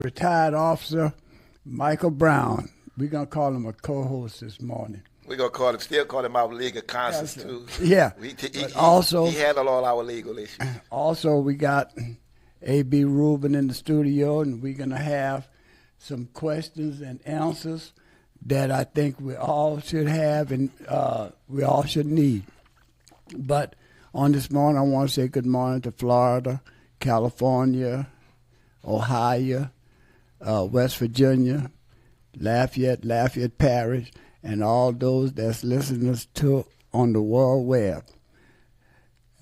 retired officer Michael Brown. We're going to call him a co-host this morning. We're going to still call him our legal counsel, Yes, too. yeah. He handled all our legal issues. Also, we got A.B. Rubin in the studio, and we're going to have some questions and answers that I think we all should have and we all should need. But on this morning, I want to say good morning to Florida, California, Ohio, West Virginia, Lafayette Parish, and all those that's listening to on the World Web.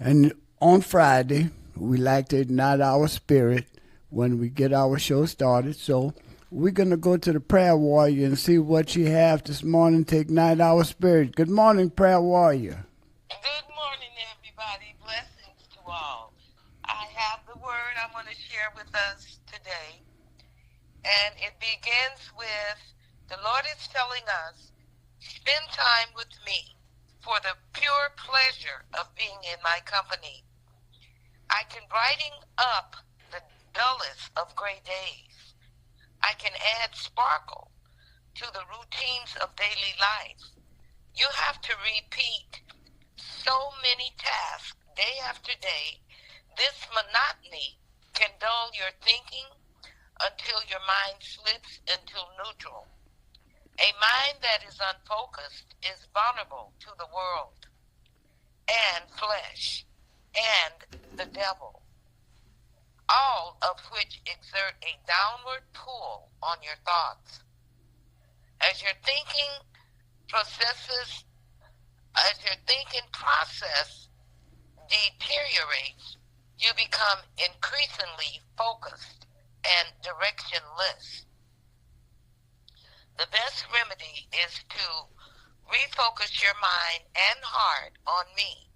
And on Friday, we like to ignite our spirit when we get our show started. So we're going to go to the prayer warrior and see what she has this morning to ignite our spirit. Good morning, prayer warrior. Good morning, everybody. Blessings to all. I have the word I want to share with us today. And it begins with, the Lord is telling us, spend time with me for the pure pleasure of being in my company. I can brighten up the dullest of gray days. I can add sparkle to the routines of daily life. You have to repeat so many tasks day after day. This monotony can dull your thinking until your mind slips into neutral. A mind that is unfocused is vulnerable to the world and flesh and the devil, all of which exert a downward pull on your thoughts. As your thinking process deteriorates, you become increasingly focused and directionless. The best remedy is to refocus your mind and heart on me,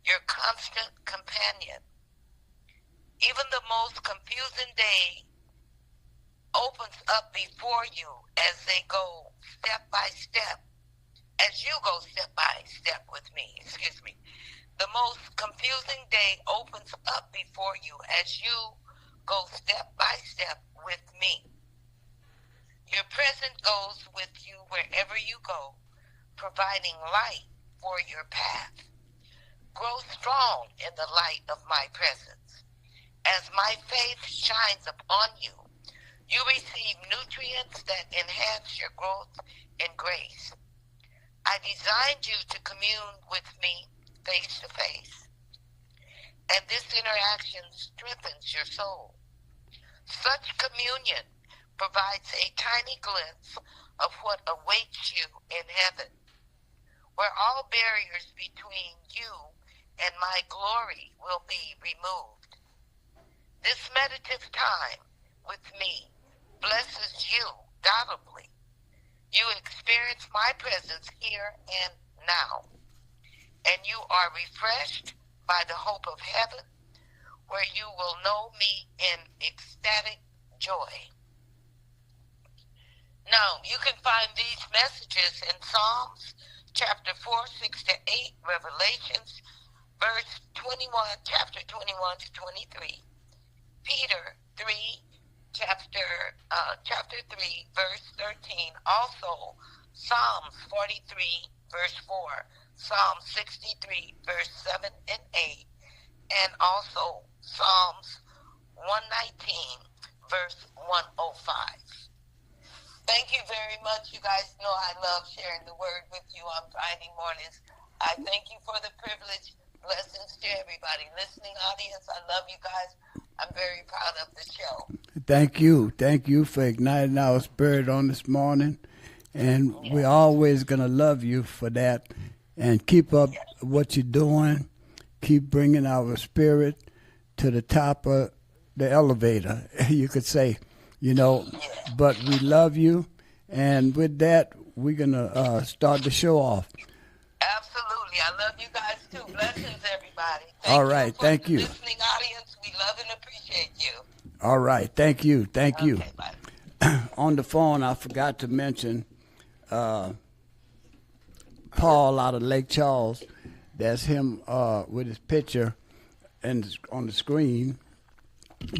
your constant companion. Even the most confusing day opens up before you as they go step by step, as you go step by step with me, The most confusing day opens up before you as you go step by step with me. Your presence goes with you wherever you go, providing light for your path. Grow strong in the light of my presence. As my faith shines upon you, you receive nutrients that enhance your growth in grace. I designed you to commune with me face to face, and this interaction strengthens your soul. Such communion provides a tiny glimpse of what awaits you in heaven, where all barriers between you and my glory will be removed. This meditative time with me blesses you doubly. You experience my presence here and now, and you are refreshed by the hope of heaven, where you will know me in ecstatic joy. Now, you can find these messages in Psalms chapter 4, 6 to 8, Revelations, chapter 21 to 23, Peter 3, chapter 3, verse 13, also Psalms 43, verse 4, Psalm 63, verse 7 and 8, and also Psalms 119, verse 105. Thank you very much. You guys know I love sharing the word with you on Friday mornings. I thank you for the privilege. Blessings to everybody. Listening audience, I love you guys. I'm very proud of the show. Thank you. Thank you for igniting our spirit on this morning. And we're always going to love you for that. And keep up what you're doing. Keep bringing our spirit to the top of the elevator, you could say. But we love you. And with that, we're going to start the show off. Absolutely. I love you guys too. Blessings, everybody. All right. Thank you. Listening audience, we love and appreciate you. All right. Thank you. Thank you. Okay, bye. On the phone, I forgot to mention Paul out of Lake Charles. That's him with his picture on the screen.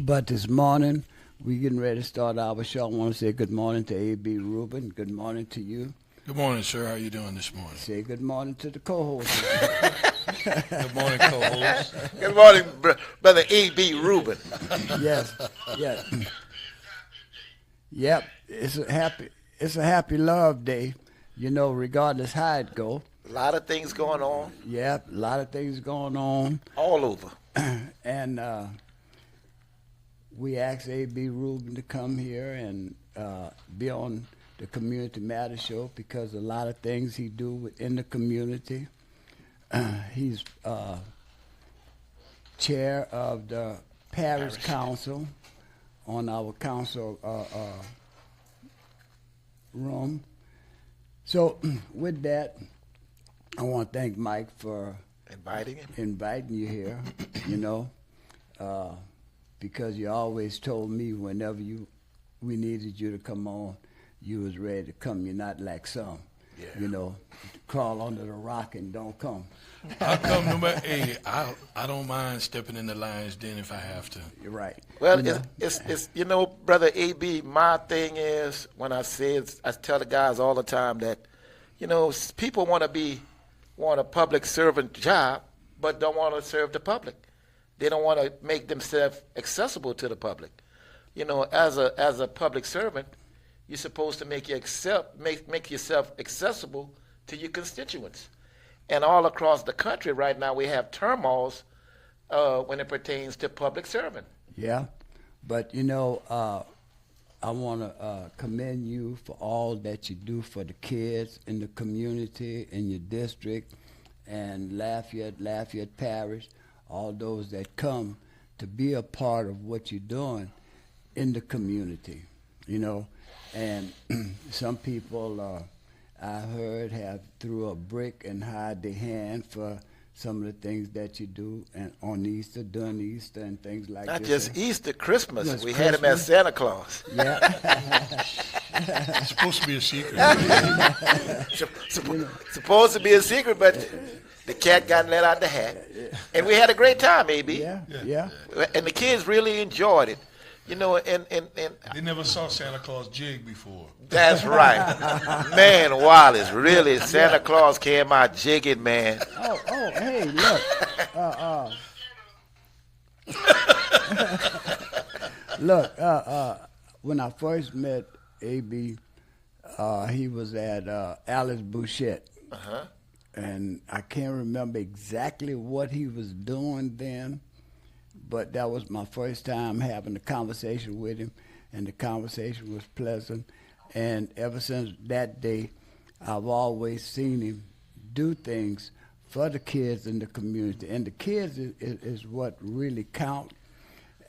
But this morning, We getting ready to start our show. I want to say good morning to A.B. Rubin. Good morning to you. Good morning, sir. How you doing this morning? Say good morning to the co-host. Good morning, co-host. Good morning, Brother A.B. Rubin. Yes, yes. Yep, it's a happy love day, you know, regardless how it go. A lot of things going on. Yep, a lot of things going on. All over. And we asked A.B. Rubin to come here and be on the Community Matters show because a lot of things he do within the community. He's chair of the Parish Council on our council room. So with that, I want to thank Mike for inviting you here, you know, because you always told me whenever we needed you to come on, you was ready to come. You're not like some, you know, crawl under the rock and don't come. I'll come no matter. Hey, I don't mind stepping in the lion's den if I have to. You're right. Well, it's you know, Brother A.B., my thing is, when I tell the guys all the time that, you know, people want a public servant job, but don't want to serve the public. They don't want to make themselves accessible to the public. You know, as a public servant, you're supposed to make yourself accessible to your constituents. And all across the country right now, we have turmoils when it pertains to public servant. Yeah, but you know, I want to commend you for all that you do for the kids in the community, in your district, and Lafayette Parish, all those that come to be a part of what you're doing in the community, you know. And some people, I heard, have threw a brick and hide their hand for some of the things that you do and on Easter, during Easter and things like Not this. just Easter, Christmas. Yes, we had him as Santa Claus. Yeah. It's supposed to be a secret. Supposed to be a secret, but the cat got let out the hat. And we had a great time, A.B. Yeah. And the kids really enjoyed it. You know, and They never saw Santa Claus jig before. That's right. Man, Wallace, really, Santa Claus came out jigging, man. Oh, hey, look. Look, when I first met A.B., he was at Alice Bouchette. Uh-huh. And I can't remember exactly what he was doing then, but that was my first time having a conversation with him, and the conversation was pleasant. And ever since that day, I've always seen him do things for the kids in the community. And the kids is what really count.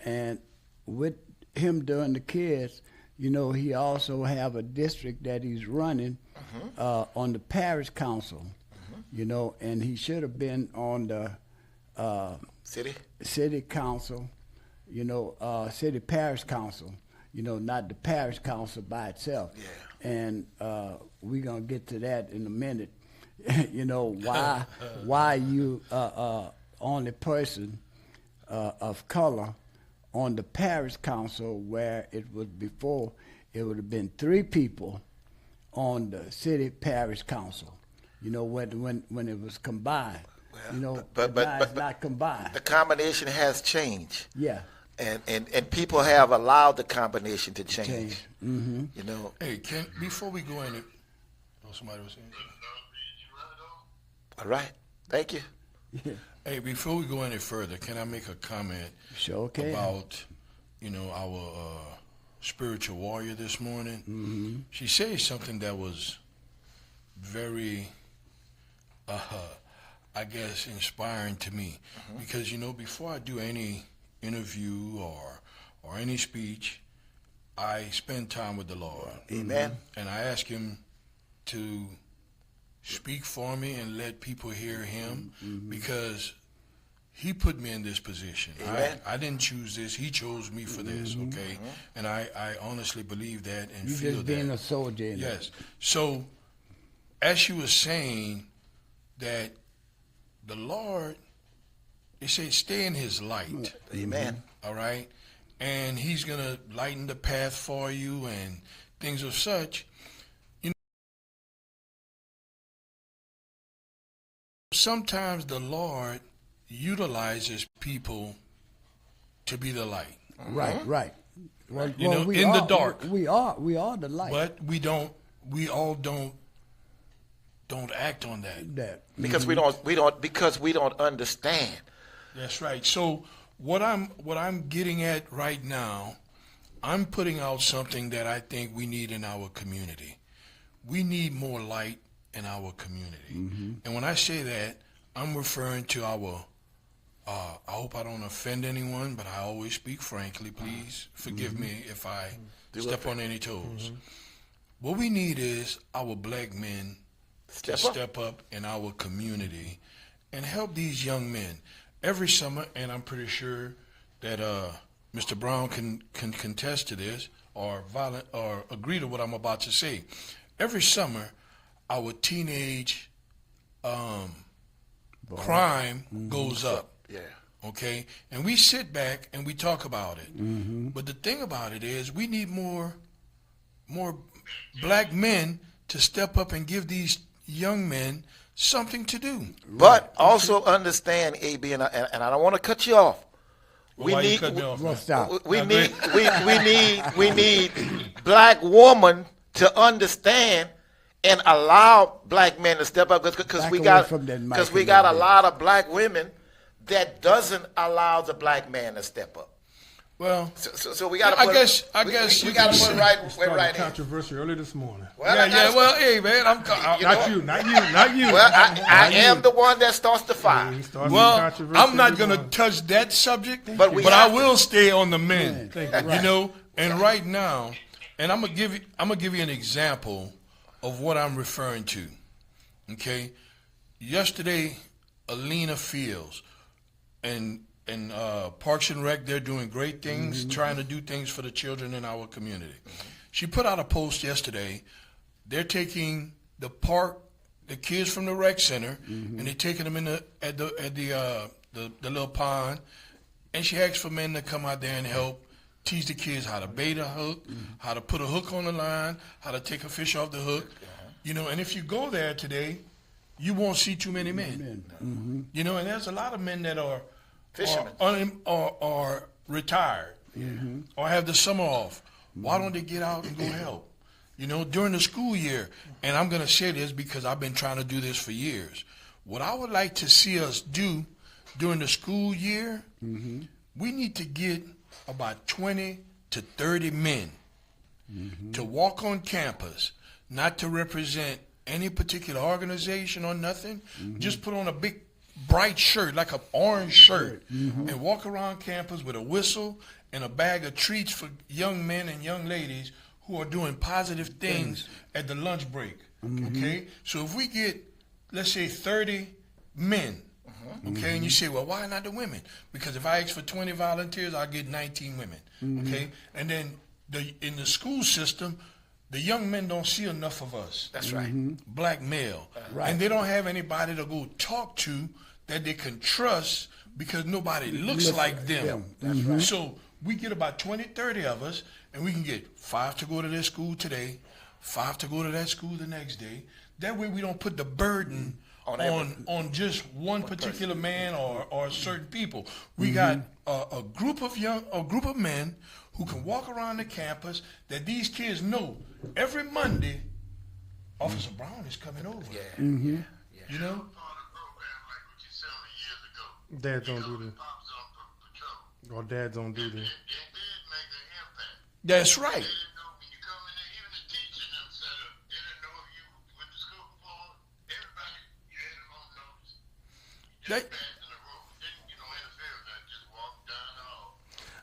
And with him doing the kids, you know, he also have a district that he's running on the parish council, you know, and he should have been on the city council, you know, city parish council, you know, not the parish council by itself. Yeah. And we're going to get to that in a minute. You know, why you only person of color on the parish council, where it was before, it would have been 3 people on the city parish council, you know, when it was combined. Well, you know, but now it's not combined. The combination has changed. Yeah. And people have allowed the combination to change. Mm-hmm. You know. Hey, before we go in, somebody was saying something. All right. Thank you. Yeah. Hey, before we go any further, can I make a comment Sure can. about, you know, our spiritual warrior this morning? Mm-hmm. She said something that was very, I guess, inspiring to me. Because, you know, before I do any interview or any speech, I spend time with the Lord. Amen. And I ask him to speak for me and let people hear him, because he put me in this position. I didn't choose this. He chose me for this, okay? And I honestly believe that and You feel just that. being a soldier in there. Yes. So as she was saying that the Lord, he said, stay in his light. Amen. All right? and he's going to lighten the path for you and things of such. You know, sometimes the Lord utilizes people to be the light. Right, right. Well, You know, we in the are- dark. We are the light. But we all don't act on that. Because we don't understand. That's right. So what I'm getting at right now, I'm putting out something that I think we need in our community. We need more light in our community. And when I say that, I'm referring to our I hope I don't offend anyone, but I always speak frankly. Please forgive me if I step on any toes. What we need is our black men to step up in our community and help these young men. Every summer, and I'm pretty sure that Mr. Brown can contest to this or agree to what I'm about to say. Every summer, our teenage crime goes up. Yeah. Okay, and we sit back and we talk about it. But the thing about it is, we need more black men to step up and give these young men something to do. But also understand, AB, and I don't want to cut you off. Well, why you cut me off, Well, man? stop. We need black women to understand and allow black men to step up because Back we away got from that mic because we a got a little bit. lot of black women that doesn't allow the black man to step up. Well, So we got to. I guess we you got can to put say- it right Started in. controversy early this morning. Well, yeah. Well, hey, man, I'm. Not you. Well, I am the one that starts the fire. He started Well, controversy I'm not this going to morning. touch that subject, But but we I have to. will stay on the men. Thank you. You know, and right now, and I'm gonna give you an example of what I'm referring to. Okay, yesterday, Alina Fields and Parks and Rec, they're doing great things, trying to do things for the children in our community. She put out a post yesterday. They're taking the kids from the rec center, and they're taking them in at the little pond. And she asked for men to come out there and help teach the kids how to bait a hook, how to put a hook on the line, how to take a fish off the hook. You know, and if you go there today, you won't see too many men. You know, and there's a lot of men that are Fishermen. are retired or have the summer off. Why don't they get out and go help? You know, during the school year, and I'm going to say this because I've been trying to do this for years. What I would like to see us do during the school year, we need to get about 20 to 30 men to walk on campus, not to represent any particular organization or nothing. Just put on a big bright shirt, like an orange shirt, and walk around campus with a whistle and a bag of treats for young men and young ladies who are doing positive things at the lunch break. Okay? So if we get, let's say, 30 men, okay, and you say, well, why not the women? Because if I ask for 20 volunteers, I'll get 19 women, okay? And then in the school system, the young men don't see enough of us. That's right. Black male. And they don't have anybody to go talk to that they can trust because nobody looks like them. That's right. So we get about 20, 30 of us, and we can get 5 to go to their school today, 5 to go to that school the next day. That way we don't put the burden on just one particular man or certain people. We got a group of men who can walk around the campus that these kids know every Monday Officer Brown is coming over. You know? Dads don't do that. Or dads don't do that. That's right.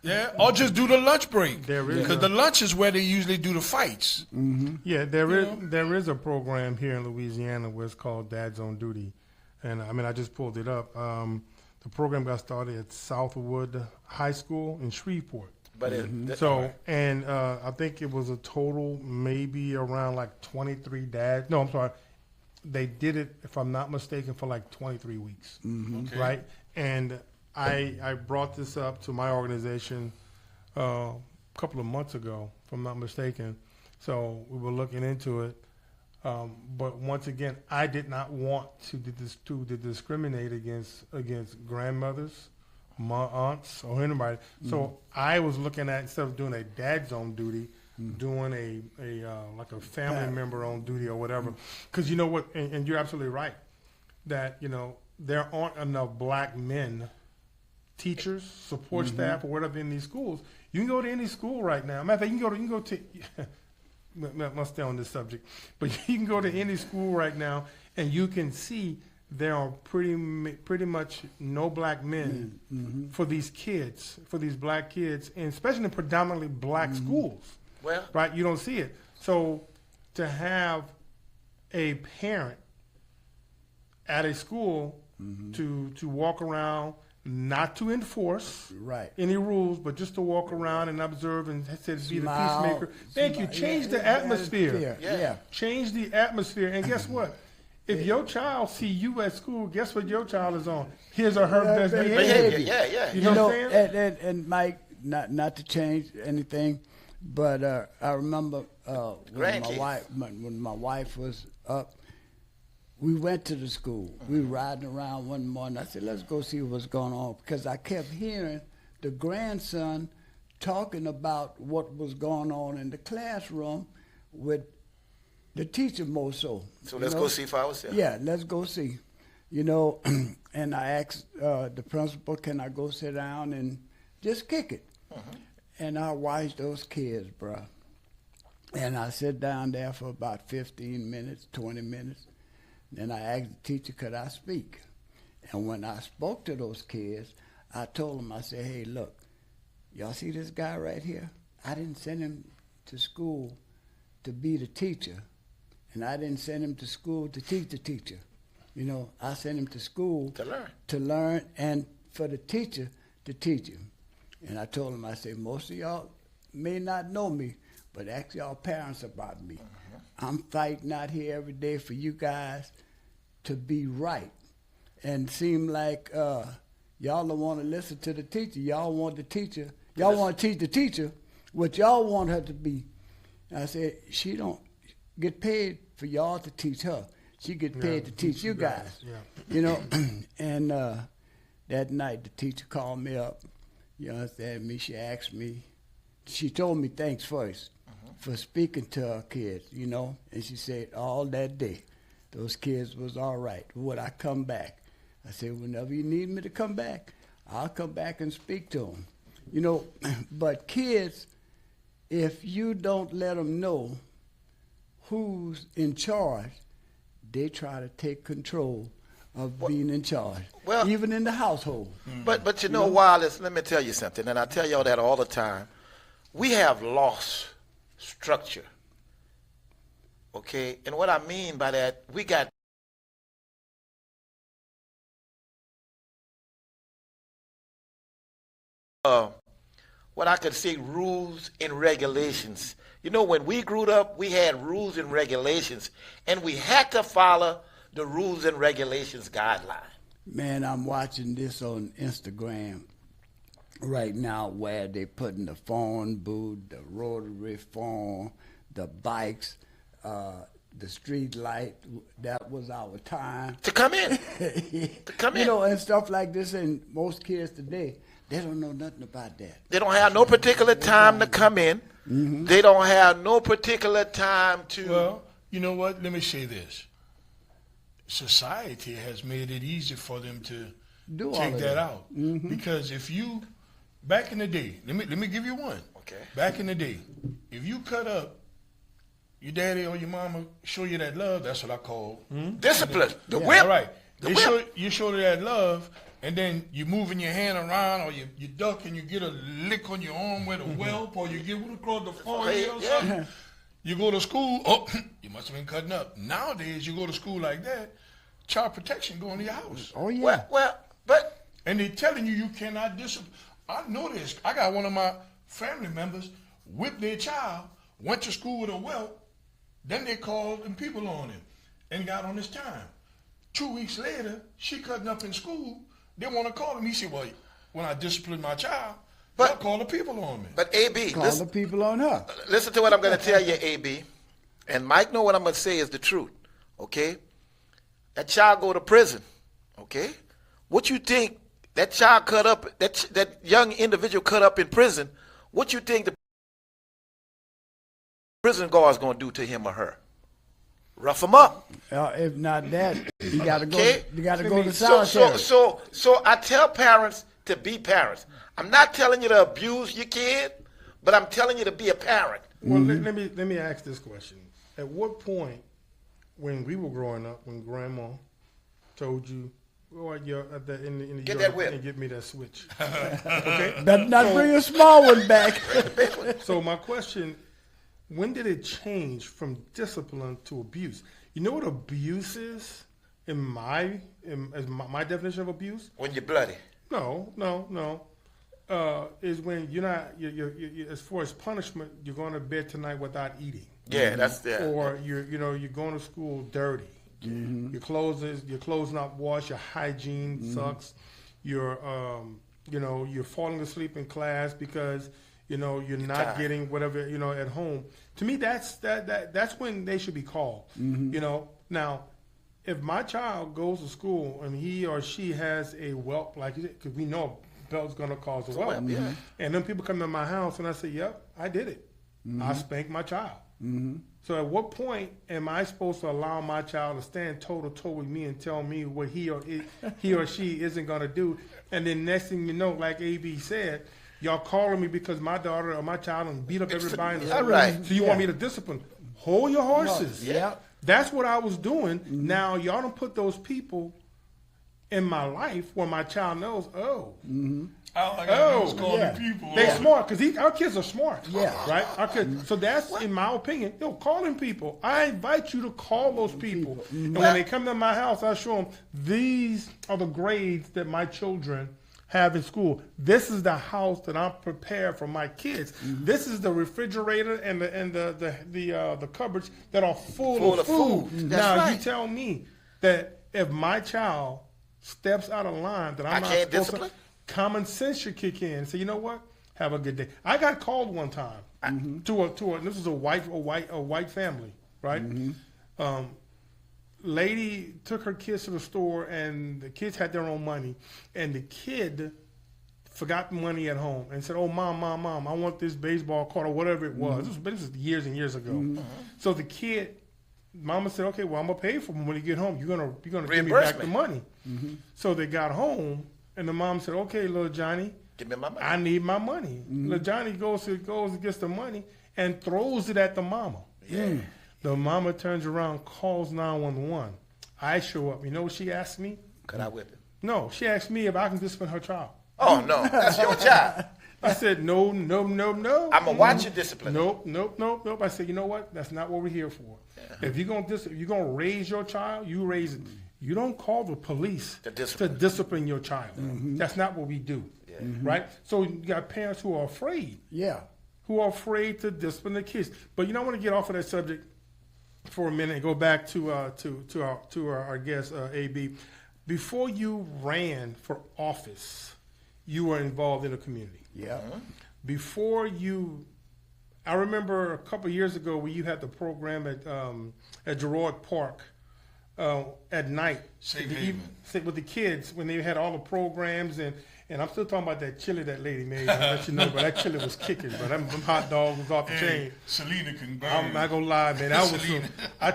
Yeah, or just do the lunch break. There is Because the lunch is where they usually do the fights. Yeah, there is a program here in Louisiana where it's called Dads on Duty, and I mean I just pulled it up. The program got started at Southwood High School in Shreveport. But I think it was a total maybe around like 23 dads. No, I'm sorry. They did it, if I'm not mistaken, for like 23 weeks, Okay. right? And I brought this up to my organization a couple of months ago, if I'm not mistaken. So we were looking into it. But once again, I did not want to discriminate against grandmothers, my aunts, or anybody. So I was looking at, instead of doing a dad's on duty, doing a like a family member on duty or whatever. Because you know what, and you're absolutely right, that there aren't enough black men, teachers, support staff, or whatever in these schools. You can go to any school right now. Matter of fact, you can go to. Must stay on this subject, but you can go to any school right now, and you can see there are pretty much no black men for these kids, for these black kids, and especially in predominantly black schools. Well, Right, you don't see it. So to have a parent at a school to walk around, not to enforce Right. any rules, but just to walk around and observe and be the Smile, peacemaker. Thank you. smile, Change yeah, the atmosphere. Yeah. Change the atmosphere. And guess what? If your child see you at school, guess what your child is on? His or her best behavior. behavior. yeah. You know what I'm saying? and Mike, not to change anything, but I remember when my wife was up, we went to the school. We were riding around one morning. I said, let's go see what's going on, because I kept hearing the grandson talking about what was going on in the classroom with the teacher more so. So let's go see for ourselves. Yeah, let's go see. And I asked the principal, can I go sit down and just kick it? And I watched those kids, bruh. And I sit down there for about 15 minutes, 20 minutes. Then I asked the teacher, could I speak? And when I spoke to those kids, I told them, I said, hey, look, y'all see this guy right here? I didn't send him to school to be the teacher. And I didn't send him to school to teach the teacher. I sent him to school To learn. and for the teacher to teach him. And I told him, I said, most of y'all may not know me, but ask y'all parents about me. I'm fighting out here every day for you guys to be right. And seem like y'all don't want to listen to the teacher. Y'all want the teacher. Y'all want to teach the teacher what y'all want her to be. And I said, she don't get paid for y'all to teach her. She get paid to teach you guys. Yeah. And that night the teacher called me up. You understand me? She asked me. She told me thanks first for speaking to her kids, and she said all that day, those kids was all right. Would I come back? I said, whenever you need me to come back, I'll come back and speak to them. But kids, if you don't let them know who's in charge, they try to take control of being in charge, even in the household. But Wallace, let me tell you something, and I tell y'all that all the time. We have lost structure. Okay? And what I mean by that, we got what I could say rules and regulations. When we grew up, we had rules and regulations, and we had to follow the rules and regulations guideline. Man, I'm watching this on Instagram right now where they putting the phone booth, the rotary phone, the bikes, the street light. That was our time. To come in. And stuff like this. And most kids today, they don't know nothing about that. They don't have no particular time to come in. They don't have no particular time to... Well, you know what? Let me say this. Society has made it easy for them to take that out. Because if you, back in the day, let me give you one. Okay. Back in the day, if you cut up, your daddy or your mama show you that love, that's what I call discipline. The whip. All right. The whip. You show that love, and then you moving your hand around, or you duck and you get a lick on your arm with a whelp, or you get what across the forehead or something. You go to school, you must have been cutting up. Nowadays, you go to school like that, child protection going to your house. Oh, yeah. But... And they're telling you cannot discipline. I know this. I got one of my family members whipped their child, went to school with a whelp, then they called them people on him and got on his time. 2 weeks later, she cutting up in school. They want to call him. He said, well, when I discipline my child, But call the people on me. But AB, Call listen, the people on her. listen to what I'm going to tell you, AB. And Mike know what I'm going to say is the truth, okay? That child go to prison, okay? What you think that child cut up, that young individual cut up in prison, what you think the prison guard's going to do to him or her? Rough him up. If not that, you got to go. Okay. You got to go to So solitary. I tell parents to be parents. I'm not telling you to abuse your kid, but I'm telling you to be a parent. Well, let me ask this question: at what point, when we were growing up, when Grandma told you, "Go out in the Get yard that whip. and get me that switch," okay? Better not bring a small one back. So my question: when did it change from discipline to abuse? You know what abuse is as my definition of abuse? When you're bloody. No. Is when you're as far as punishment, you're going to bed tonight without eating. Yeah, that's there. Or you're going to school dirty. Your clothes not washed. Your hygiene sucks. You're falling asleep in class because you're not tired. getting whatever at home. To me, that's when they should be called. Now, if my child goes to school and he or she has a whelp, like because we know a belt's going to cause a whelp, yeah. and then people come to my house and I say, "Yep, I did it. I spanked my child." So at what point am I supposed to allow my child to stand toe to toe with me and tell me what he or she isn't going to do? And then next thing you know, like AB said, y'all calling me because my daughter or my child and beat up everybody in the school. Right. So you want me to discipline? Hold your horses. Yeah. That's what I was doing. Now y'all don't put those people in my life where my child knows, I got calling yeah. people. they smart because our kids are smart. Yeah. Right? Our kids. So that's, in my opinion, calling people. I invite you to call those people. And when they come to my house, I show them, these are the grades that my children have in school. This is the house that I'm prepared for my kids. This is the refrigerator and the cupboards that are full of food. That's Now right. you tell me that if my child steps out of line, that I'm I not can't supposed discipline? to. Common sense should kick in and say, you know what? Have a good day. I got called one time to a this is a white family, right? Lady took her kids to the store and the kids had their own money, and the kid forgot the money at home and said, "Oh, mom, I want this baseball card," or whatever it was. This was years and years ago. So the kid, mama said, "Okay, well, I'm gonna pay for them when you get home. You're gonna give me back the money." So they got home, and the mom said, "Okay, little Johnny, Give me my money. I need my money." Little Johnny goes and gets the money and throws it at the mama. The mama turns around, calls 911. I show up. You know what she asked me? Could I whip him? No, she asked me if I can discipline her child. Oh, no. That's your job. I said, no. I'm going to watch you discipline. Nope. I said, you know what? That's not what we're here for. If you're gonna raise your child, you raise it. You don't call the police To to discipline your child. That's not what we do, right? So you got parents who are afraid. Yeah. Who are afraid to discipline their kids. But I want to get off of that subject for a minute and go back to our guest AB. Before you ran for office, you were involved in the community. Yeah. Before you, I remember a couple of years ago when you had the program at Gerard Park at night. Safe Haven. With the kids when they had all the programs and I'm still talking about that chili that lady made. I'll let you know, but that chili was kicking. But them hot dogs was off the chain. Selena can burn. I'm not gonna lie, man. I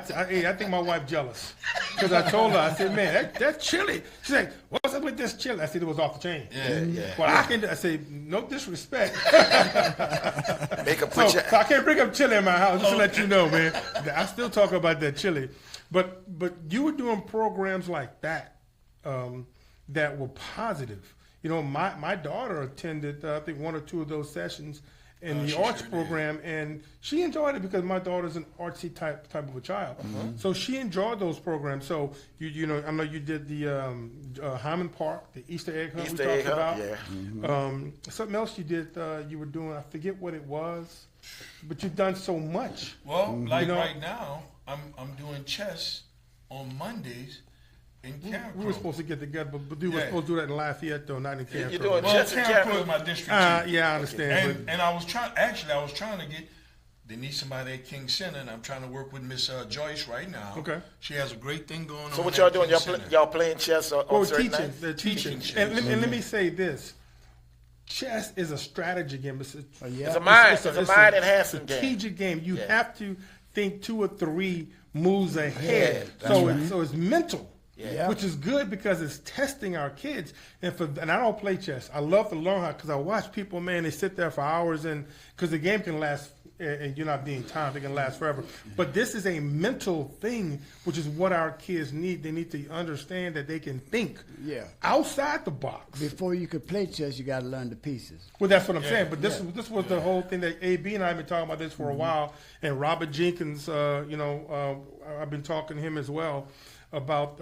think my wife jealous because I told her, I said, man, that chili. She's like, what's up with this chili? I said it was off the chain. Yeah. Well, I said, no disrespect. Make a put So I can't bring up chili in my house, just to let you know, man. I still talk about that chili. But you were doing programs like that that were positive. My daughter attended, I think, one or two of those sessions in the arts program, and she enjoyed it because my daughter's an artsy type of a child. So she enjoyed those programs. So I know you did the Hyman Park, the Easter egg hunt Easter we egg talked hunt, about. Something else you did, you were doing, I forget what it was, but you've done so much. Well, right now, I'm doing chess on Mondays in We Camp were Crow. supposed to get together, but we were Yeah. supposed to do that in Lafayette, though, not in Camp You're Crow. doing Well, Chester Camp Camp Crow is Crow. my district too. Yeah, I understand. And I was trying to get. They need somebody at King Center, and I'm trying to work with Miss Joyce right now. Okay. She has a great thing going on. So what at y'all doing? King Center. Y'all playing chess on Oh, certain teaching. nights? They're teaching. Teaching And let me say this. Chess is a strategy game. It's It's a mind enhancing game. strategic game. You Yeah. have to think 2 or 3 moves ahead. Yeah, So it's mental. Yeah. Which is good because it's testing our kids. And I don't play chess. I love to learn how, because I watch people, man, they sit there for hours, and because the game can last, and you're not being timed, it can last forever. But this is a mental thing, which is what our kids need. They need to understand that they can think outside the box. Before you could play chess, you got to learn the pieces. Well, that's what I'm saying. But this was the whole thing that AB and I have been talking about this for a while. And Robert Jenkins, I've been talking to him as well about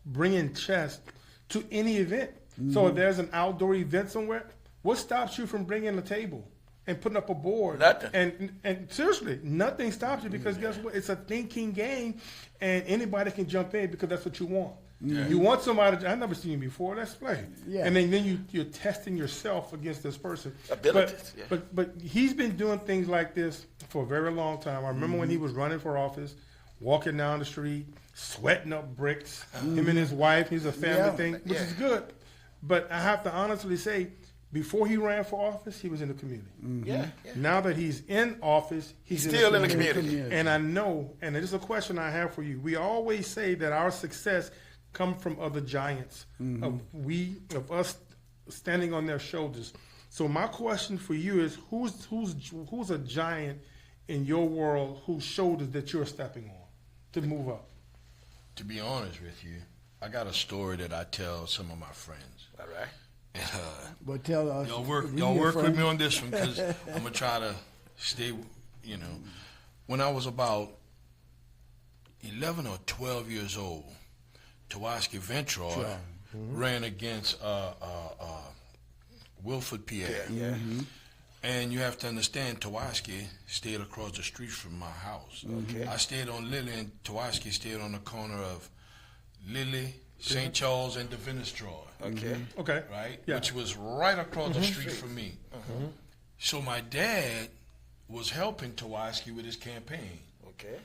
bringing chess to any event. So if there's an outdoor event somewhere, what stops you from bringing a table and putting up a board? Nothing. And seriously, nothing stops you, because guess what? It's a thinking game, and anybody can jump in because that's what you want. You want somebody. I've never seen you before. Let's play. Yeah. And then you're testing yourself against this person. Abilities, But he's been doing things like this for a very long time. I remember when he was running for office, walking down the street, sweating up bricks. Him and his wife. He's a family thing, which is good. But I have to honestly say, before he ran for office, he was in the community. Yeah. Now that he's in office, he's Still in the community. And I know, and this is a question I have for you. We always say that our success comes from other giants, of us standing on their shoulders. So my question for you is, who's a giant in your world whose shoulders that you're stepping on to move up? To be honest with you, I got a story that I tell some of my friends. All right. And, But tell us. y'all work with me on this one, because I'm gonna try to stay. When I was about 11 or 12 years old, Tawaski Ventroy ran against Wilford Pierre. And you have to understand, Tawaski stayed across the street from my house. Okay. I stayed on Lily, and Tawaski stayed on the corner of Lily, St. Charles, and Defenestroi. Okay. Okay. Right? Yeah. Which was right across the street from me. So my dad was helping Tawaski with his campaign. Okay.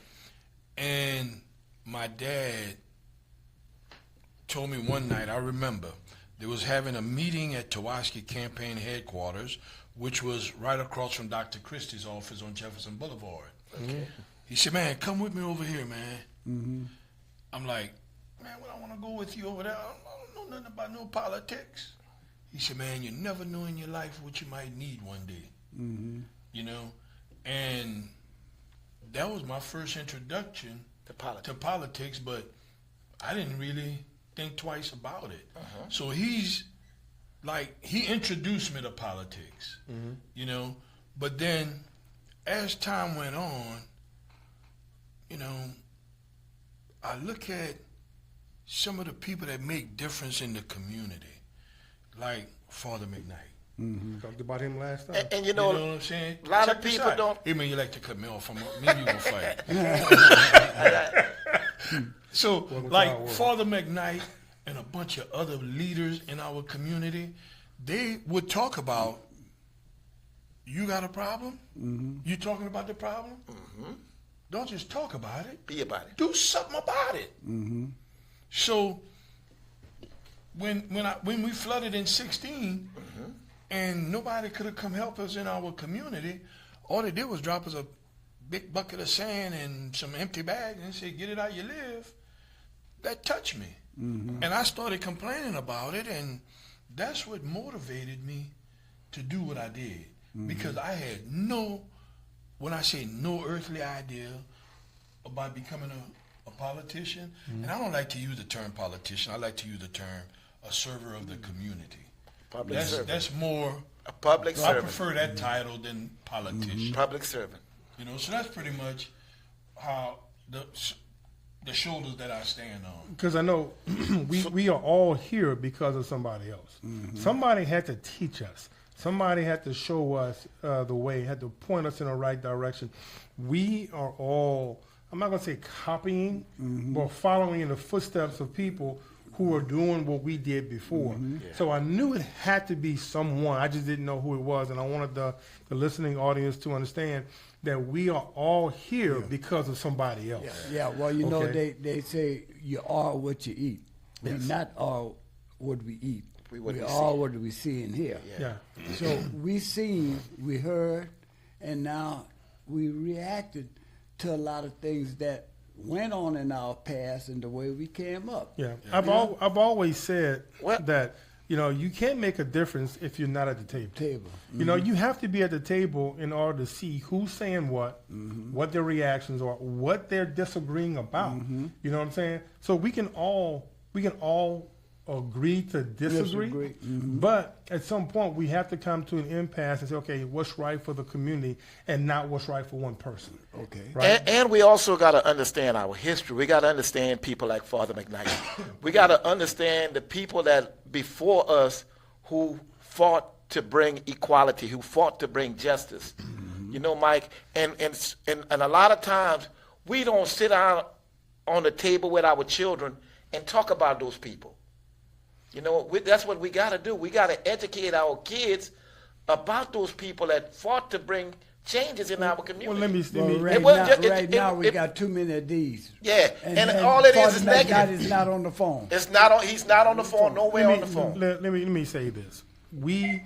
And my dad told me one night, I remember, they was having a meeting at Tawaski campaign headquarters, which was right across from Dr. Christie's office on Jefferson Boulevard. Okay. He said, man, come with me over here, man. I'm like, man, well, I want to go with you over there. I don't know nothing about no politics. He said, man, you never know in your life what you might need one day. And that was my first introduction to politics, but I didn't really think twice about it. So he introduced me to politics, but then as time went on, I look at some of the people that make difference in the community, like Father McKnight. Talked about him last time. And You know what I'm saying? a lot of Check this people out. don't. Hey man, you like to cut me off. Maybe you gonna fight. So, Welcome to our like world. Father McKnight and a bunch of other leaders in our community, they would talk about, you got a problem? You talking about the problem? Don't just talk about it. Be about it. Do something about it. So when we flooded in 16, and nobody could have come help us in our community, all they did was drop us a big bucket of sand and some empty bags and say, get it how you live. That touched me. And I started complaining about it, and that's what motivated me to do what I did. Because I had when I say no earthly idea about becoming a politician, and I don't like to use the term politician, I like to use the term a server of the community. Public servant. That's more, A public I servant. prefer that title than politician. Public servant. So that's pretty much how the shoulders that I stand on. Because I know we are all here because of somebody else. Somebody had to teach us. Somebody had to show us the way, had to point us in the right direction. We are all I'm not going to say copying, but following in the footsteps of people who are doing what we did before. So I knew it had to be someone. I just didn't know who it was, and I wanted the listening audience to understand that we are all here because of somebody else. Yeah, well, you know, Okay. they say you are what you eat. We not all what we eat. We what we are see. what we see and hear. Yeah. So we seen, we heard, and now we reacted to a lot of things that went on in our past and the way we came up. Yeah, I've always said Well- that you can't make a difference if you're not at the table. Table. You know, you have to be at the table in order to see who's saying what their reactions are, what they're disagreeing about. You know what I'm saying? So we can all agree to disagree, Disagree. but at some point we have to come to an impasse and say, okay, what's right for the community and not what's right for one person. Okay. Right? And we also got to understand our history. We got to understand people like Father McKnight. We got to understand the people that before us who fought to bring equality, who fought to bring justice. You know, Mike, and a lot of times we don't sit down on the table with our children and talk about those people. You know, that's what we got to do. We got to educate our kids about those people that fought to bring changes in our community. Well, let me Well, right It wasn't now, just- right now we it- got too many of these. Yeah, and all it is Father is McKnight negative. is not on the phone. It's not on. He's not on the phone. Nowhere on the phone. Let me say this: we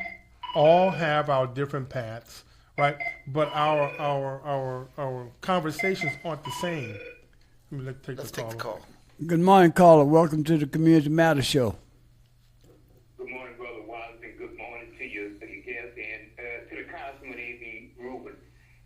all have our different paths, right? But our conversations aren't the same. Let's take Let's the take the call. Good morning, caller. Welcome to the Community Matters Show. Good morning, Brother Wallace, and good morning to your guest and to the Councilman A.B. Rubin.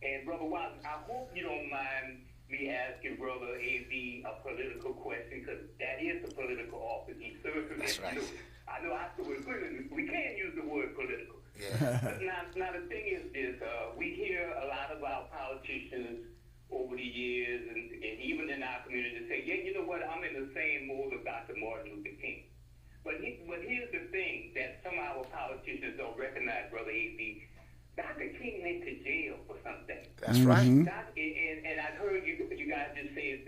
And Brother Wallace, I hope you don't mind me asking Brother A.B. a political question, because that is the political office he serves. That's right. I know I we can't use the word political. Yeah. But now the thing is this, we hear a lot of our politicians over the years and even in our community say, yeah, you know what, I'm in the same mold of Dr. Martin Luther King. But here's the thing that some of our politicians don't recognize, Brother A.B. Dr. King went to jail for something. That's right. And I heard you guys just say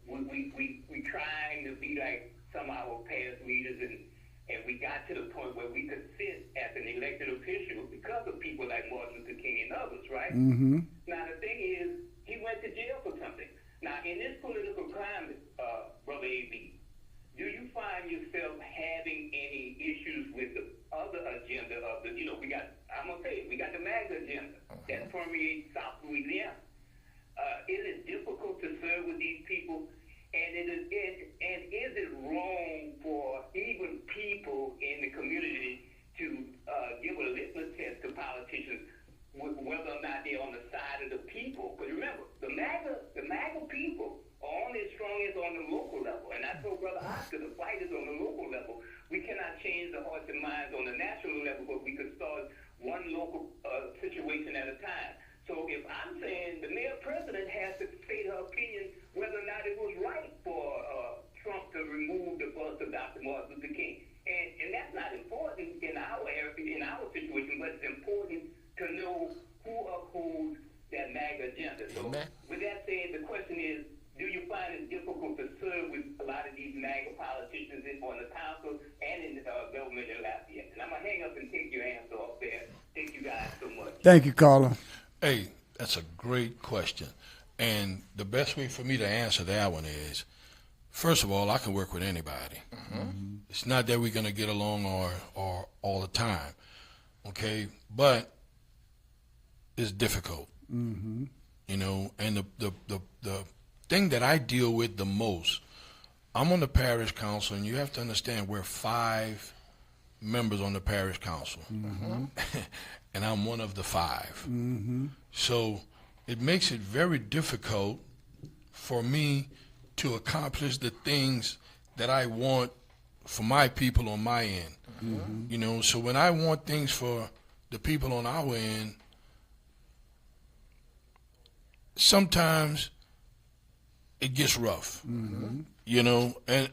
we trying to be like some of our past leaders, and we got to the point where we could sit as an elected official because of people like Martin Luther King and others, right? Now the thing is, he went to jail for something. Now in this political climate, Brother A.B., do you find yourself having any issues with the other agenda of the, we got the MAGA agenda that permeates South Louisiana? Is it difficult to serve with these people? And is it wrong for even people in the community to give a litmus test to politicians whether or not they're on the side of the people? Because remember, the MAGA people are only as strong as on the local level. And I told Brother Oscar, the fight is on the local level. We cannot change the hearts and minds on the national level, but we could start one local situation at a time. So if I'm saying the mayor president has to state her opinion whether or not it was right for Trump to remove the bust of Dr. Martin Luther King. And that's not important in our area, in our situation, but it's important to know who upholds that MAGA agenda. So Amen. with that said, the question is, do you find it difficult to serve with a lot of these MAGA politicians on the council and in the government in Lafayette? And I'm going to hang up and take your answer off there. Thank you guys so much. Thank you, caller. Hey, that's a great question. And the best way for me to answer that one is, first of all, I can work with anybody. It's not that we're going to get along or all the time, okay? But it's difficult, and the thing that I deal with the most, I'm on the parish council, and you have to understand we're 5 members on the parish council, and I'm one of the 5. So it makes it very difficult for me to accomplish the things that I want for my people on my end. So when I want things for the people on our end, sometimes it gets rough, and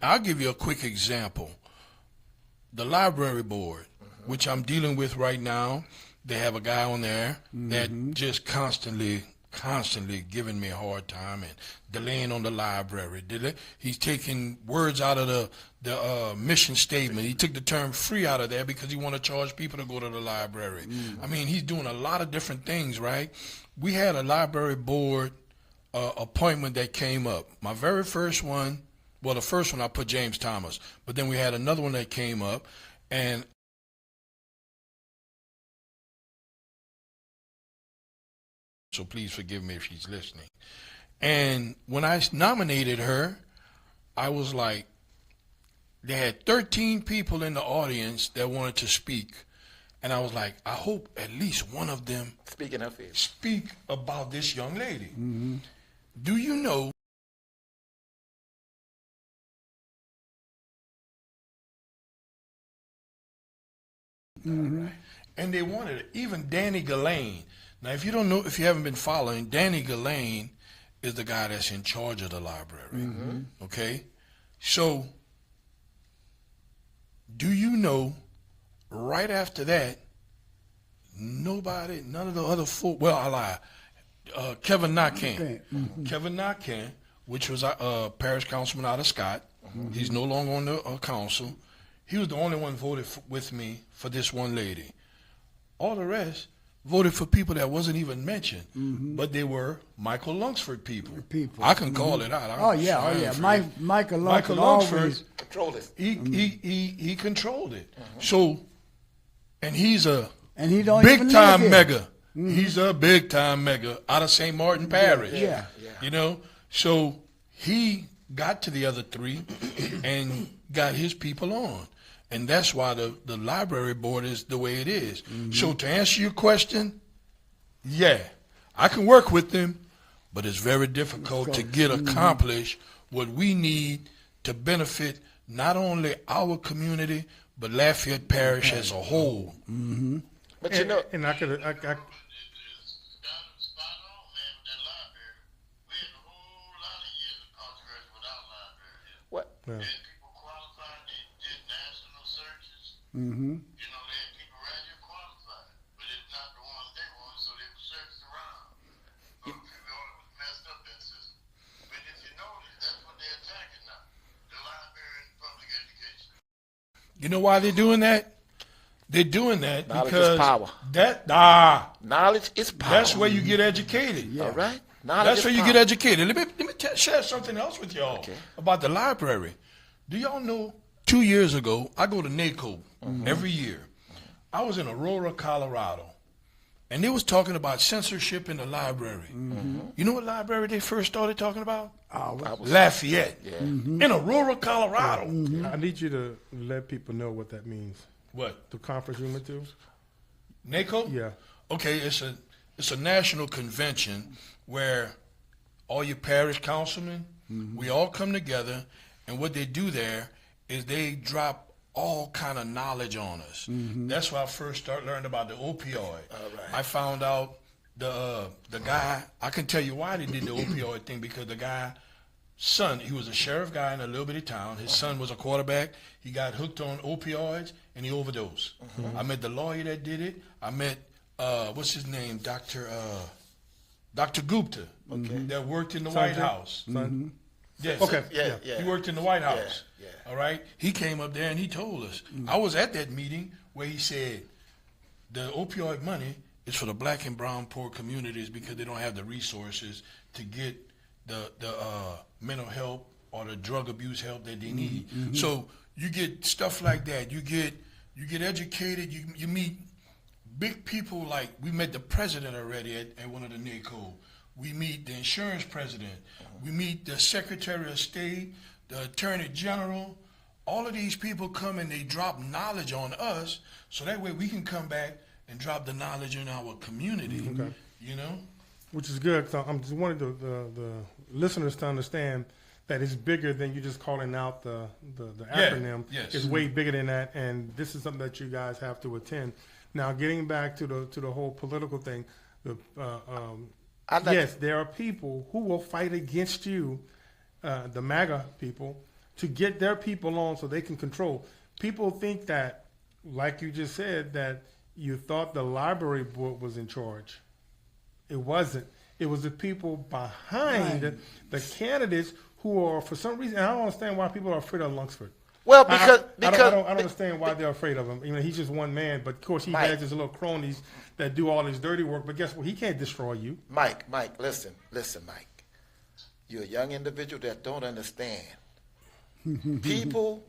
I'll give you a quick example. The library board, which I'm dealing with right now, they have a guy on there that just constantly constantly giving me a hard time and delaying on the library. He's taking words out of the mission statement. He took the term free out of there because he want to charge people to go to the library. I mean, he's doing a lot of different things, right? We had a library board appointment that came up. My very first one, well, the first one I put James Thomas, but then we had another one that came up, and so please forgive me if she's listening. And when I nominated her, I was like, they had 13 people in the audience that wanted to speak. And I was like, I hope at least one of them Speaking of it. speak about this young lady. Do you know and they wanted it. Even Danny Gillane. Now, if you don't know, if you haven't been following, Danny Gillane is the guy that's in charge of the library. Okay? So, do you know, right after that, none of the other four, well, I lie, Kevin Nakan. Kevin Nakan, which was a parish councilman out of Scott. He's no longer on the council. He was the only one voted with me for this one lady. All the rest voted for people that wasn't even mentioned, but they were Michael Lunsford people. I can call it out. Oh yeah. Michael Lunsford always Control it. He controlled it. So, and he's a and he don't even big time live here. mega. He's a big time mega out of St. Martin Parish. Yeah. You know, so he got to the other three and got his people on. And that's why the library board is the way it is. So to answer your question, yeah, I can work with them, but it's very difficult to get accomplished what we need to benefit not only our community, but Lafayette Parish as a whole. But you know, And I could, what? yeah. People qualified, they did national searches. You know, they had people around here qualified, but it's not the ones they want, so they were searched around. People was messed up that system. But if you notice, that's what they're attacking now. The library and public education. You know why they're doing that? They're doing that Knowledge is because power. knowledge is power. that's where you get educated. All right? Knowledge That's is where you power. get educated. Let me share something else with y'all Okay. about the library. Do y'all know 2 years ago, I go to NACO every year. I was in Aurora, Colorado, and they was talking about censorship in the library. You know what library they first started talking about? Lafayette. In Aurora, Colorado. I need you to let people know what that means. What? The conference you went to? NACO? Yeah. Okay, it's a national convention where all your parish councilmen, we all come together, and what they do there is they drop all kind of knowledge on us. That's why I first learned about the opioid. I found out the guy, I can tell you why they did the opioid thing, because the guy, son, he was a sheriff guy in a little bitty town. His son was a quarterback. He got hooked on opioids and he overdosed. I met the lawyer that did it. I met, what's his name, Dr. Gupta, that worked in the White House. Yes. Okay. Yeah. He worked in the White House. Yeah. All right. He came up there and he told us. I was at that meeting where he said the opioid money is for the black and brown poor communities because they don't have the resources to get the mental help or the drug abuse help that they need. So you get stuff like that. You get educated. You meet big people, like we met the president already at one of the NACO. We meet the insurance president. We meet the secretary of state, the attorney general. All of these people come and they drop knowledge on us, so that way we can come back and drop the knowledge in our community. You know? Which is good. So I'm just wanting the listeners to understand that it's bigger than you just calling out the acronym. Yes. It's way bigger than that, and this is something that you guys have to attend. Now, getting back to the whole political thing, yes, there are people who will fight against you, the MAGA people, to get their people on so they can control. People think that, like you just said, that you thought the library board was in charge. It wasn't. It was the people behind the candidates who are, for some reason, and I don't understand why people are afraid of Lunsford. Well, I don't understand why they're afraid of him. I mean, he's just one man, but of course he Mike. has his little cronies that do all his dirty work. But guess what? He can't destroy you. Mike, listen, Mike. You're a young individual that don't understand. People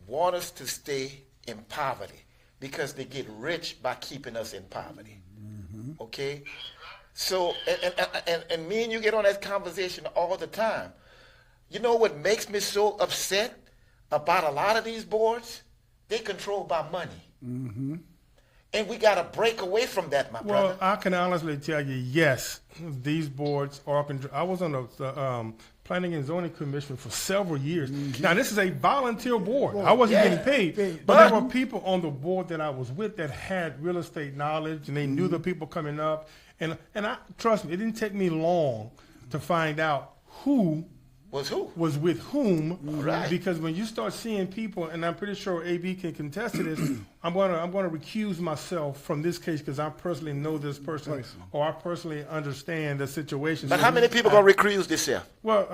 want us to stay in poverty because they get rich by keeping us in poverty. Okay? So, and me and you get on that conversation all the time. You know what makes me so upset about a lot of these boards? They controlled by money. And we got to break away from that, my brother. Well, I can honestly tell you, yes, these boards are controlled. I was on the Planning and Zoning Commission for several years. Now, this is a volunteer board. I wasn't getting paid. But there were people on the board that I was with that had real estate knowledge, and they knew the people coming up. And I trust me, it didn't take me long to find out who was with whom. Right. Because when you start seeing people, and I'm pretty sure AB can contest to this, I'm going to recuse myself from this case because I personally know this person or I personally understand the situation. But So how many people going to recuse this year? Well,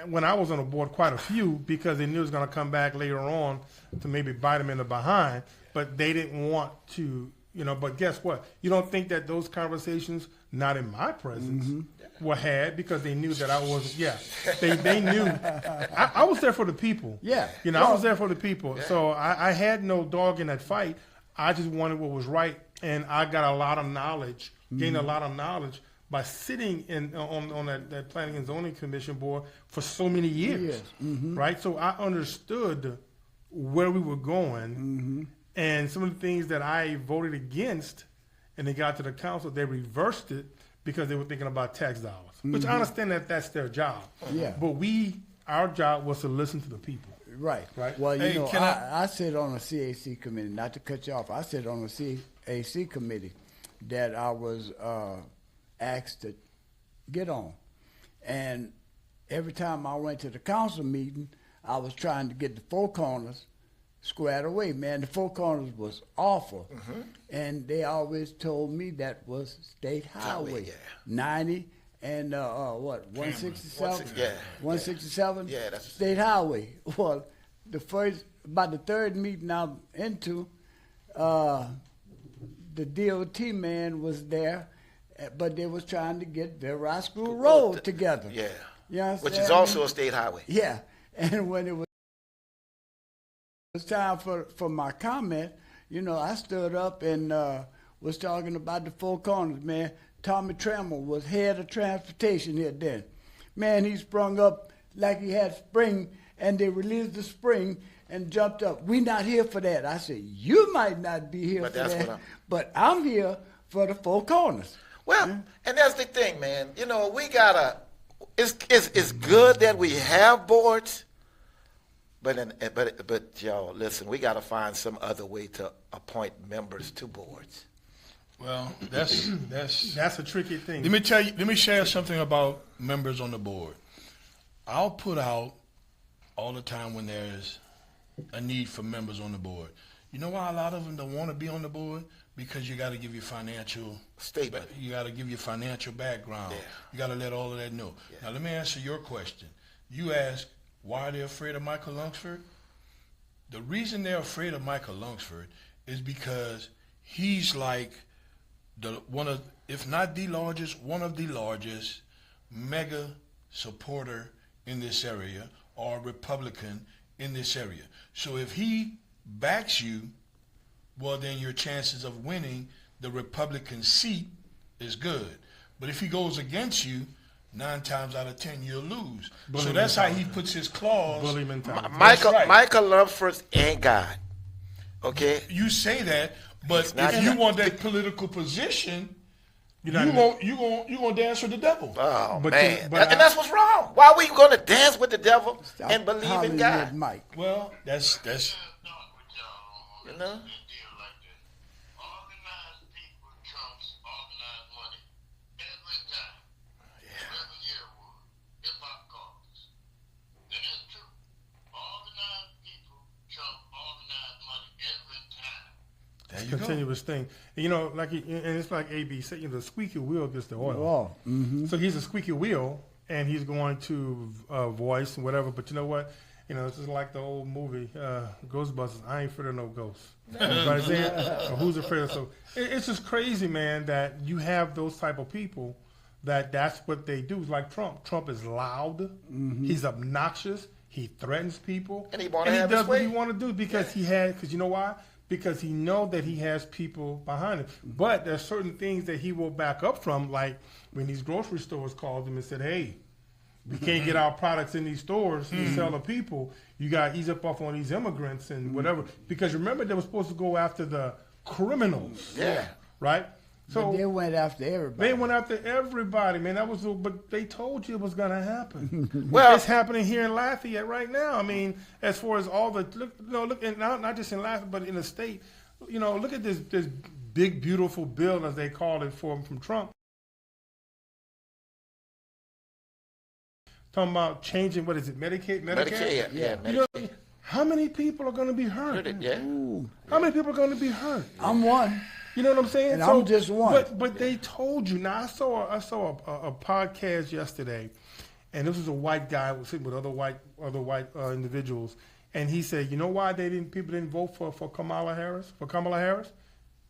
when I was on the board, quite a few, because they knew it was going to come back later on to maybe bite them in the behind, but they didn't want to, but guess what? You don't think that those conversations, not in my presence, were had because they knew that I wasn't, they knew. I was there for the people. Yeah. I was there for the people. So I had no dog in that fight. I just wanted what was right, and I got a lot of knowledge, gained a lot of knowledge by sitting on that Planning and Zoning Commission board for so many years, right? So I understood where we were going, and some of the things that I voted against, and they got to the council, they reversed it because they were thinking about tax dollars, which I understand that that's their job. Yeah. But our job was to listen to the people. Right. Right. Well, Hey, can I sit on a CAC committee, not to cut you off. I sit on a CAC committee that I was asked to get on. And every time I went to the council meeting, I was trying to get the Four Corners squared away. Man, the Four Corners was awful. And they always told me that was state highway. 90 and 167? Yeah. 167? Yeah, that's state highway. Well, about the third meeting I'm into, the DOT man was there, but they was trying to get Vera School Road together. Yeah. You understand Which is me? also a state highway. Yeah, and when it was time for my comment, I stood up and was talking about the Four Corners, man. Tommy Trammell was head of transportation here then. Man, he sprung up like he had spring, and they released the spring and jumped up. We not here for that. I said, you might not be here But for that's that, what but I'm here for the Four Corners. Well, and that's the thing, man. We gotta. It's good that we have boards, but y'all listen. We gotta find some other way to appoint members to boards. Well, that's That's a tricky thing. Let me share something about members on the board. I'll put out all the time when there's a need for members on the board. You know why a lot of them don't want to be on the board? Because you got to give your financial Statement. You got to give your financial background. Yeah. You got to let all of that know. Yeah. Now let me answer your question. You ask why are they afraid of Michael Lunsford? The reason they're afraid of Michael Lunsford is because he's like if not the largest, one of the largest mega supporter in this area or Republican in this area. So if he backs you, well, then your chances of winning the Republican seat is good. But if he goes against you, 9 times out of 10 you'll lose. Bully So that's how he mentality. puts his clause. Bully mentality. Michael right. Michael Lunsford ain't God. Okay. You say that, but It's not if you that. want that political position, you not- gonna dance with the devil. Oh But man, you- but and that's what's wrong. Why are we going to dance with the devil Stop and believe in hollering God? at Mike. Well, that's You know. Organized people trumps organized money every time. Every year would. Hip hop caucus. And that's true. Organized people trump organized money every time. there you continuous thing. And, you know, like, and it's like AB said, you know, the squeaky wheel gets the oil. Oh, mm-hmm. So he's a squeaky wheel, and he's going to voice and whatever. But you know what? You know, it's just like the old movie, Ghostbusters. I ain't afraid of no ghosts. Right there? Or who's afraid of so? It's just crazy, man, that you have those type of people that's what they do. It's like Trump. Trump is loud. Mm-hmm. He's obnoxious. He threatens people. And he does what he want to do because because you know why? Because he know that he has people behind him. But there's certain things that he will back up from, like when these grocery stores called him and said, hey, we can't get our products in these stores to sell to people. You got to ease up off on these immigrants and whatever. Because remember, they were supposed to go after the criminals. Yeah. Right? So but they went after everybody. They went after everybody, man. But they told you it was going to happen. Well, it's happening here in Lafayette right now. I mean, as far as all the look, and not just in Lafayette, but in the state. You know, look at this big, beautiful bill, as they called it, from Trump. Talking about changing, what is it, Medicaid? Medicare, yeah. You know, how many people are going to be hurt? Yeah. How many people are going to be hurt? I'm one. You know what I'm saying? And I'm just one. But they told you. Now I saw a podcast yesterday, and this was a white guy sitting with other white individuals, and he said, you know why people didn't vote for Kamala Harris?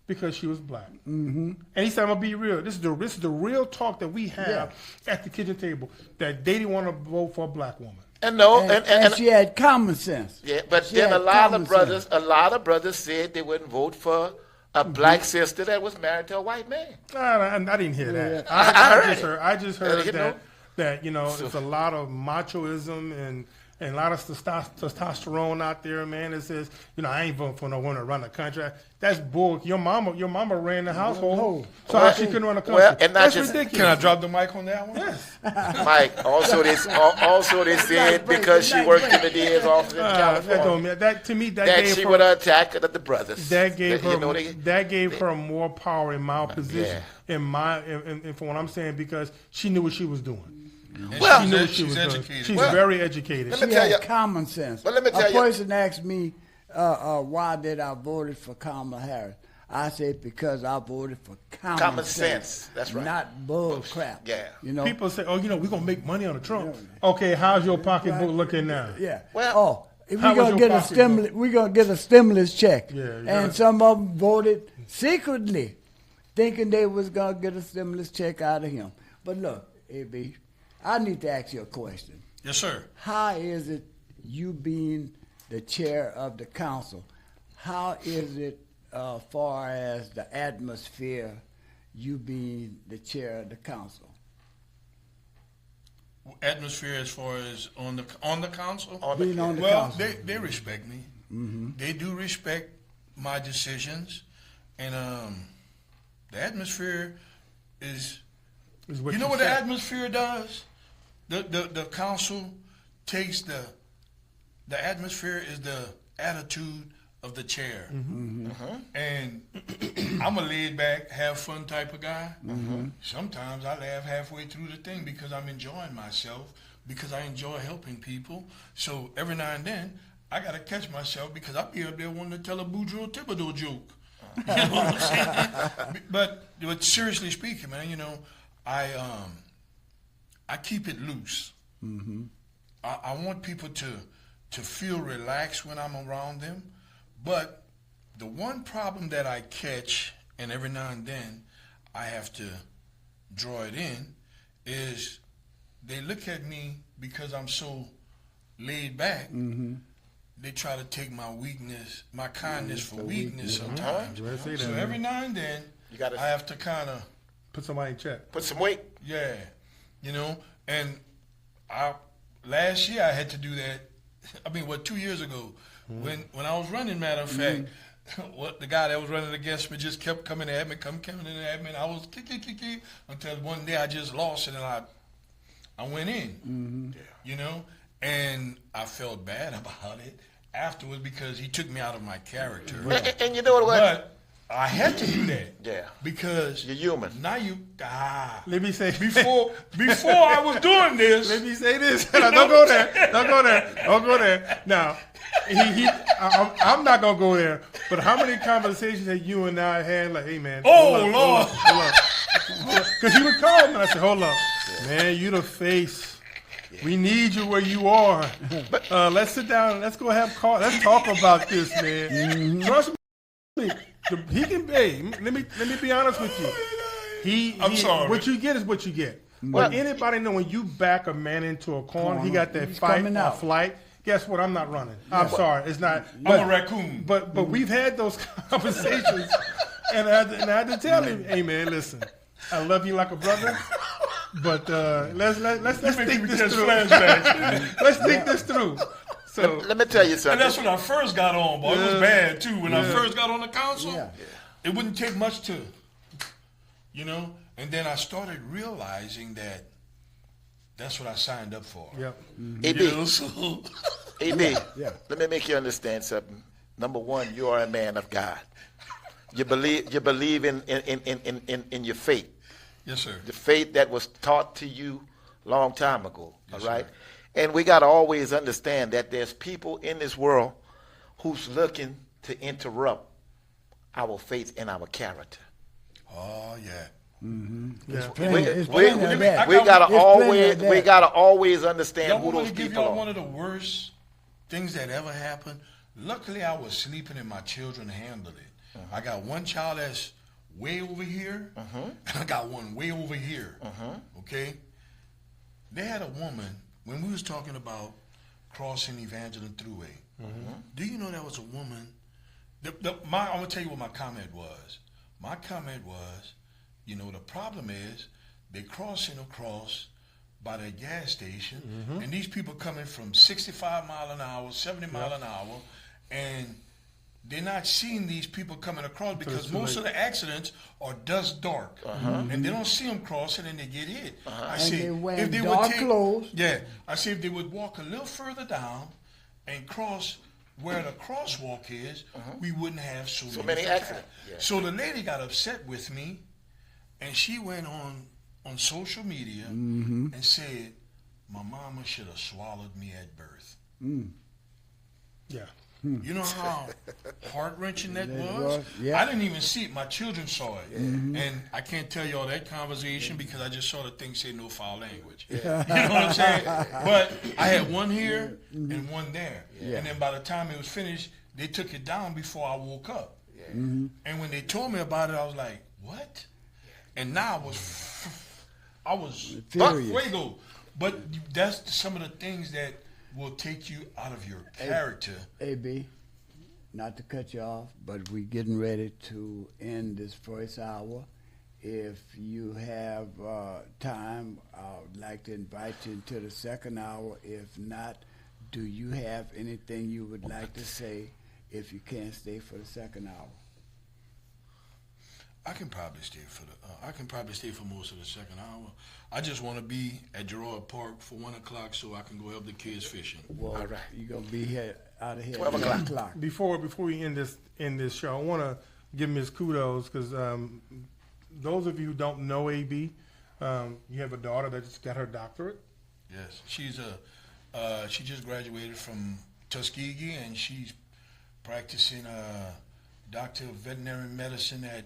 Because she was black. Mm-hmm. And he said, I'm gonna be real. This is the real talk that we have at the kitchen table, that they didn't want to vote for a black woman. And she had common sense. Yeah, but then a lot of brothers said they wouldn't vote for a black sister that was married to a white man. I didn't hear that. Yeah. I just heard that you know, it's a lot of machoism and a lot of testosterone out there, man. It says, you know, I ain't voting for no one to run the country. That's bull. Your mama ran the household, so how she couldn't run the country? Well, and that's just, ridiculous. Can I drop the mic on that one? Yes. Mike, also they said because she worked in the DA's office in California, that she would attack the brothers. That gave her more power in my position, in for what I'm saying, because she knew what she was doing. Well, she knew what she was doing. educated. She's very educated. She had common sense. But let me tell a you, person asked me, why did I voted for Kamala Harris? I said because I voted for common sense. That's right. Not bull crap. Yeah. You know. People say, "Oh, you know, we're gonna make money on the Trump." Okay, how's your pocketbook looking now? Yeah. Well, if we're gonna get a stimulus, we're gonna get a stimulus check. Yeah. And some of them voted secretly, thinking they was gonna get a stimulus check out of him. But look, AB, I need to ask you a question. Yes, sir. How is it, you being the chair of the council, how is it far as the atmosphere, you being the chair of the council? Atmosphere as far as on the council? Being on the well, council. they respect me. Mm-hmm. They do respect my decisions, and the atmosphere is. You know what the atmosphere does? The council takes the atmosphere is the attitude of the chair. Mm-hmm. Mm-hmm. And I'm a laid back, have fun type of guy. Mm-hmm. Sometimes I laugh halfway through the thing because I'm enjoying myself, because I enjoy helping people. So every now and then I gotta catch myself because I be up there wanting to tell a Boudreaux Thibodeau joke. You know what I'm saying? But seriously speaking, man, you know, I keep it loose. Mm-hmm. I want people to feel relaxed when I'm around them. But the one problem that I catch, and every now and then I have to draw it in, is they look at me because I'm so laid back. Mm-hmm. They try to take my weakness, my kindness for weakness sometimes. Mm-hmm. So every now and then I have to kind of put somebody in check. Put some weight. Yeah, you know. And last year I had to do that. I mean, 2 years ago, when I was running, matter of fact, the guy that was running against me just kept coming at me, coming at me, and I was kick, until one day I just lost it and I went in, you know, and I felt bad about it afterwards because he took me out of my character. And you know what? But I had to do that. Yeah. Because you're human. Now let me say before I was doing this. Let me say this. Don't go there. Don't go there. Don't go there. Now, I'm not gonna go there. But how many conversations have you and I had? Like, hey man, Oh, Lord. Because he would call me. And I said, hold up, man, you the face. We need you where you are. Let's sit down. Let's go have call. Let's talk about this, man. Trust me. He can pay. Let me be honest with you. I'm sorry. What you get is what you get. But anybody know when you back a man into a corner, he got that He's fight coming or out. flight. Guess what? I'm not running. I'm sorry. It's not. I'm a raccoon. But we've had those conversations, and I had to tell him, hey man, listen, I love you like a brother, but let's think this through. Let's think this through. So Let me tell you something. And that's when I first got on, boy. It was bad too. When I first got on the council, Yeah. it wouldn't take much to, and then I started realizing that that's what I signed up for. yep. AB, So AB, Yeah. let me make you understand something. Number one, you are a man of God. You believe in your faith. yes, sir. The faith that was taught to you long time ago. Yes, all right? sir. And we got to always understand that there's people in this world who's looking to interrupt our faith and our character. Oh yeah. Yeah. It's plenty of that. We gotta It's plenty of always that. we gotta always understand Y'all who want me those to give people y'all are. one of the worst things that ever happened? Luckily, I was sleeping and my children handled it. I got one child that's way over here, and I got one way over here. Okay? They had a woman, when we was talking about crossing Evangeline Thruway, do you know there was a woman? I'm going to tell you what my comment was. My comment was, the problem is they crossing across by that gas station, and these people coming from 65 mile an hour, 70 mile an hour, and they're not seeing these people coming across because most of the accidents are dusk dark, and they don't see them crossing and they get hit. I And see. they wearing dark clothes. Yeah, I see if they would walk a little further down and cross where the crosswalk is, we wouldn't have so many accidents. Yeah. So the lady got upset with me, and she went on social media and said, "My mama should have swallowed me at birth." Yeah. You know how heart-wrenching that That was? was, yeah. I didn't even see it. My children saw it. And I can't tell you all that conversation because I just saw the thing say no foul language. You know what I'm saying? But I had one here and one there. And then by the time it was finished, they took it down before I woke up. And when they told me about it, I was like, what? And now I was Furious. fuego. But that's some of the things that will take you out of your character. AB, not to cut you off, but we're getting ready to end this first hour. If you have time, I would like to invite you into the second hour. If not, do you have anything you would like to say if you can't stay for the second hour? I can probably stay for most of the second hour. I just want to be at Gerard Park for 1 o'clock so I can go help the kids fishing. Well, All right. you're gonna be here out of here 12 at o'clock. 1 o'clock. Before we end this show, I want to give Ms. kudos because those of you who don't know AB, you have a daughter that just got her doctorate. Yes, she just graduated from Tuskegee and she's practicing doctor of veterinary medicine at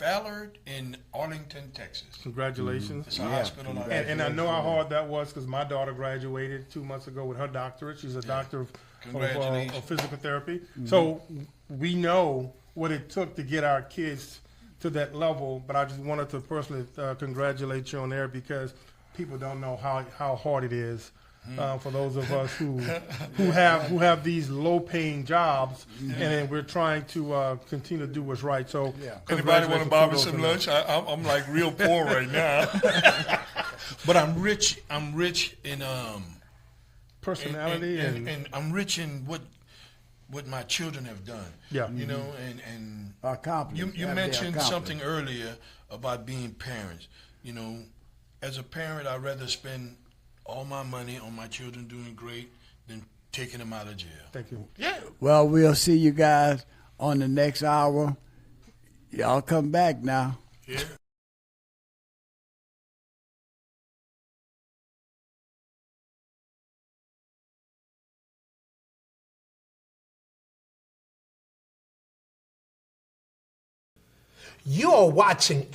Fallard in Arlington, Texas. Congratulations. It's a hospital. And I know how hard that was because my daughter graduated 2 months ago with her doctorate. She's a doctor of Congratulations. physical therapy. So we know what it took to get our kids to that level. But I just wanted to personally congratulate you on there because people don't know how hard it is for those of us who have these low-paying jobs, and then we're trying to continue to do what's right. So, Anybody want to buy me congratulations some on lunch? I'm like real poor right now, but I'm rich. I'm rich in personality and I'm rich in what my children have done. Yeah. You know, and Accomplishment. you Have mentioned their something earlier about being parents. You know, as a parent, I'd rather spend all my money on my children doing great than taking them out of jail. Thank you. Well, we'll see you guys on the next hour. Y'all come back now. Yeah. You are watching